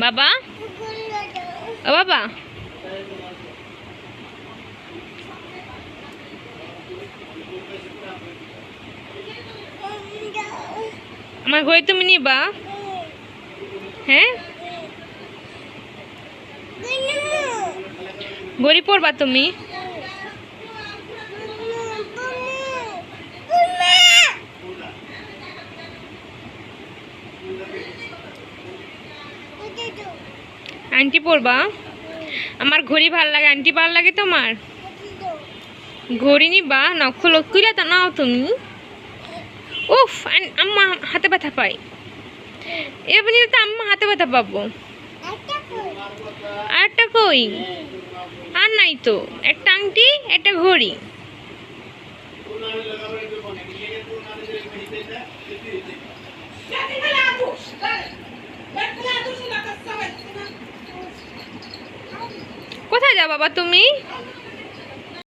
বাবা, ও বাবা, আমার ঘড়ি তুমি নিবা? হ্যাঁ, ঘড়ি পরবা তুমি? আন্টি পরবা? আমার ঘড়ি ভাল লাগে, আন্টি ভাল লাগে তোমার? ঘড়ি নিবা? নখ লক্ষ্যলা তো নাও তুমি। উফ, আম্মা হাতে ব্যথা পাই। এবার নিলে তো আম্মা হাতে ব্যথা পাবো। আরেকটা কই? আর নাই তো, একটা আংটি একটা ঘড়ি। কোথায় যাও বাবা তুমি?